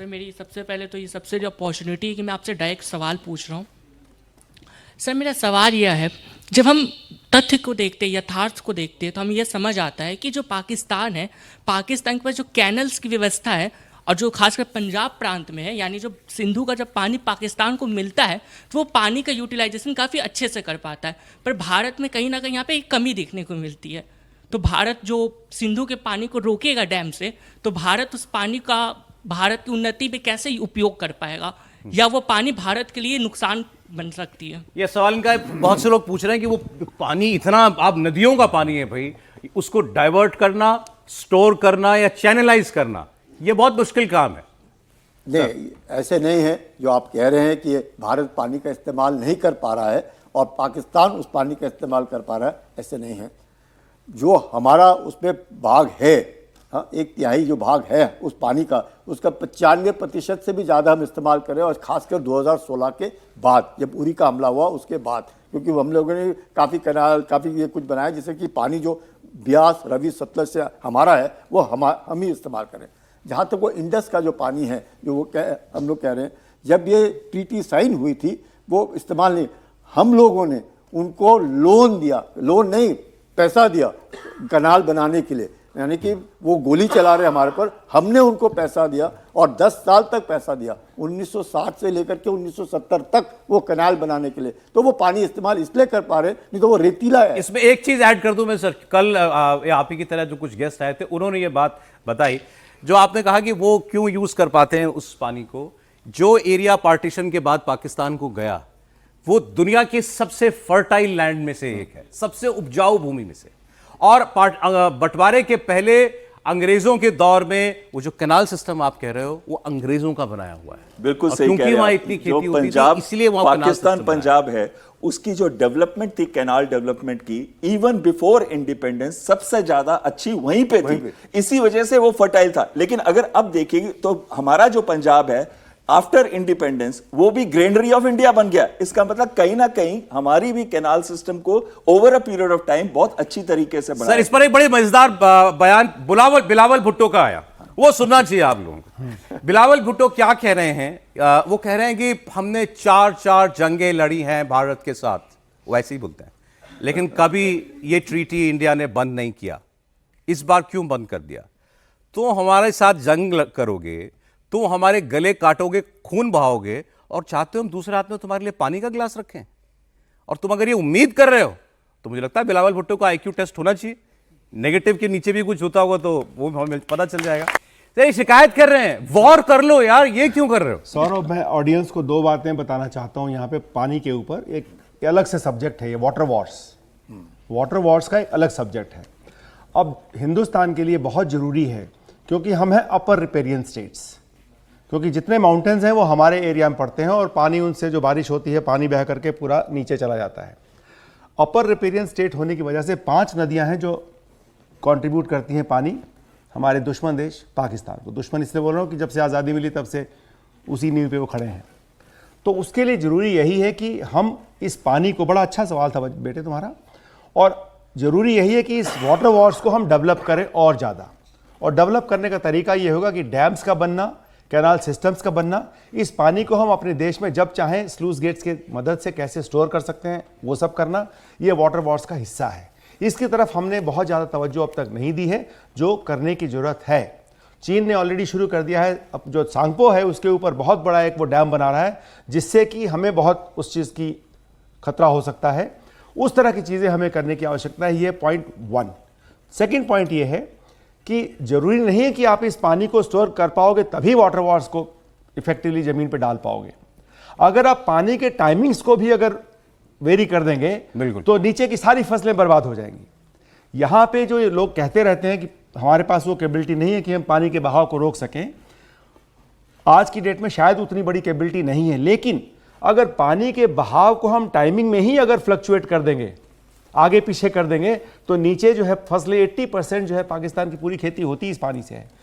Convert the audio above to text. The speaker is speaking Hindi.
सर मेरी सबसे पहले तो ये सबसे जो अपॉर्चुनिटी है कि मैं आपसे डायरेक्ट सवाल पूछ रहा हूँ। सर मेरा सवाल यह है, जब हम तथ्य को देखते हैं, यथार्थ को देखते हैं, तो हमें यह समझ आता है कि जो पाकिस्तान है, पाकिस्तान के पास जो कैनल्स की व्यवस्था है और जो खासकर पंजाब प्रांत में है, यानी जो सिंधु का जब पानी पाकिस्तान को मिलता है तो वो पानी का यूटिलाइजेशन काफ़ी अच्छे से कर पाता है। पर भारत में कहीं ना कहीं यहाँ पे एक कमी देखने को मिलती है। तो भारत जो सिंधु के पानी को रोकेगा डैम से, तो भारत उस पानी का भारत की उन्नति पे कैसे उपयोग कर पाएगा, या वो पानी भारत के लिए नुकसान बन सकती है? ये सवाल इनका बहुत से लोग पूछ रहे हैं कि वो पानी इतना, आप नदियों का पानी है भाई, उसको डाइवर्ट करना, स्टोर करना या चैनलाइज करना, ये बहुत मुश्किल काम है। नहीं, ऐसे नहीं है जो आप कह रहे हैं कि भारत पानी का इस्तेमाल नहीं कर पा रहा है और पाकिस्तान उस पानी का इस्तेमाल कर पा रहा है, ऐसे नहीं है। जो हमारा उसमें भाग है, हाँ, 1/3 जो भाग है उस पानी का, उसका 95% से भी ज़्यादा हम इस्तेमाल करें, और ख़ासकर 2016 के बाद जब उरी का हमला हुआ उसके बाद, क्योंकि हम लोगों ने काफ़ी कैनाल, काफ़ी ये कुछ बनाया जिससे कि पानी जो ब्यास, रवि, सतलज से हमारा है वो हम ही इस्तेमाल करें। जहाँ तक वो इंडस का जो पानी है, जो वो हम लोग कह रहे हैं, जब ये ट्रीटी साइन हुई थी वो इस्तेमाल नहीं, हम लोगों ने उनको लोन दिया, लोन नहीं पैसा दिया कनाल बनाने के लिए, यानी कि वो गोली चला रहे हमारे पर, हमने उनको पैसा दिया और 10 साल तक पैसा दिया, 1960 से लेकर के 1970 तक वो कनाल बनाने के लिए। तो वो पानी इस्तेमाल इसलिए कर पा रहे, नहीं तो वो रेतीला है। इसमें एक चीज ऐड कर दूं मैं सर, कल आप ही की तरह जो कुछ गेस्ट आए थे उन्होंने ये बात बताई, जो आपने कहा कि वो क्यों यूज कर पाते हैं उस पानी को। जो एरिया पार्टीशन के बाद पाकिस्तान को गया वो दुनिया के सबसे फर्टाइल लैंड में से एक है, सबसे उपजाऊ भूमि में से। और बंटवारे के पहले अंग्रेजों के दौर में वो जो कैनाल सिस्टम आप कह रहे हो वो अंग्रेजों का बनाया हुआ है। बिल्कुल सही कह रहे हैं। क्योंकि वहां इतनी खेती होती पंजाब, थी, इसलिए वहां पाकिस्तान पंजाब है, उसकी जो डेवलपमेंट थी कैनाल डेवलपमेंट की, इवन बिफोर इंडिपेंडेंस सबसे ज्यादा अच्छी वहीं पे थी, इसी वजह से वो फर्टाइल था। लेकिन अगर अब देखिए तो हमारा जो पंजाब है आफ्टर इंडिपेंडेंस वो भी ग्रेनरी ऑफ इंडिया बन गया। इसका मतलब कहीं ना कहीं हमारी भी कैनाल सिस्टम को over a period of time बहुत अच्छी तरीके से बनाया। सर इस पर एक बड़े मजेदार बयान बिलावल भुट्टो का आया, वो सुनना चाहिए आप लोगों को। बिलावल भुट्टो क्या कह रहे हैं? वो कह रहे हैं कि हमने 4 जंगें लड़ी हैं भारत के साथ, वैसे ही बोलते हैं, लेकिन कभी ये ट्रीटी इंडिया ने बंद नहीं किया। इस बार क्यों बंद कर दिया? तो हमारे साथ जंग करोगे तो हमारे गले काटोगे, खून बहाओगे, और चाहते हो हम दूसरे हाथ में तुम्हारे लिए पानी का गिलास रखें, और तुम अगर ये उम्मीद कर रहे हो तो मुझे लगता है बिलावल भुट्टो का IQ टेस्ट होना चाहिए। नेगेटिव के नीचे भी कुछ होता होगा तो वो हमें पता चल जाएगा। तो ये शिकायत कर रहे हैं, वॉर कर लो यार, ये क्यों कर रहे हो? सौरभ, मैं ऑडियंस को 2 बातें बताना चाहता हूं। यहाँ पे पानी के ऊपर एक अलग से सब्जेक्ट है, ये वाटर वॉर्स। वाटर वॉर्स का एक अलग सब्जेक्ट है। अब हिंदुस्तान के लिए बहुत जरूरी है, क्योंकि हम हैं अपर रिपेरियन स्टेट्स, क्योंकि जितने माउंटेन्स हैं वो हमारे एरिया में पड़ते हैं और पानी उनसे जो बारिश होती है पानी बह करके पूरा नीचे चला जाता है। अपर रिपेरियन स्टेट होने की वजह से 5 नदियां हैं जो कंट्रीब्यूट करती हैं पानी हमारे दुश्मन देश पाकिस्तान को। दुश्मन इसलिए बोल रहा हूँ कि जब से आज़ादी मिली तब से उसी नींव पे वो खड़े हैं। तो उसके लिए ज़रूरी यही है कि हम इस पानी को, बड़ा अच्छा सवाल था बेटे तुम्हारा, और ज़रूरी यही है कि इस वाटर वॉर्स को हम डेवलप करें और ज़्यादा। और डेवलप करने का तरीका ये होगा कि डैम्स का बनना, कैनाल सिस्टम्स का बनना, इस पानी को हम अपने देश में जब चाहें स्लूस गेट्स की मदद से कैसे स्टोर कर सकते हैं वो सब करना, ये वाटर वॉर्स का हिस्सा है। इसकी तरफ हमने बहुत ज़्यादा तवज्जो अब तक नहीं दी है, जो करने की ज़रूरत है। चीन ने ऑलरेडी शुरू कर दिया है, अब जो सांगपो है उसके ऊपर बहुत बड़ा एक वो डैम बना रहा है, जिससे कि हमें बहुत उस चीज़ की खतरा हो सकता है। उस तरह की चीज़ें हमें करने की आवश्यकता है। ये पॉइंट 1। सेकेंड पॉइंट ये है कि जरूरी नहीं है कि आप इस पानी को स्टोर कर पाओगे तभी वाटर वॉर्स को इफेक्टिवली जमीन पे डाल पाओगे। अगर आप पानी के टाइमिंग्स को भी अगर वेरी कर देंगे तो नीचे की सारी फसलें बर्बाद हो जाएंगी। यहां पे जो ये लोग कहते रहते हैं कि हमारे पास वो कैपेबिलिटी नहीं है कि हम पानी के बहाव को रोक सकें, आज की डेट में शायद उतनी बड़ी कैपेबिलिटी नहीं है। लेकिन अगर पानी के बहाव को हम टाइमिंग में ही अगर फ्लक्चुएट कर देंगे, आगे पीछे कर देंगे, तो नीचे जो है फसलें 80% जो है पाकिस्तान की पूरी खेती होती इस पानी से है।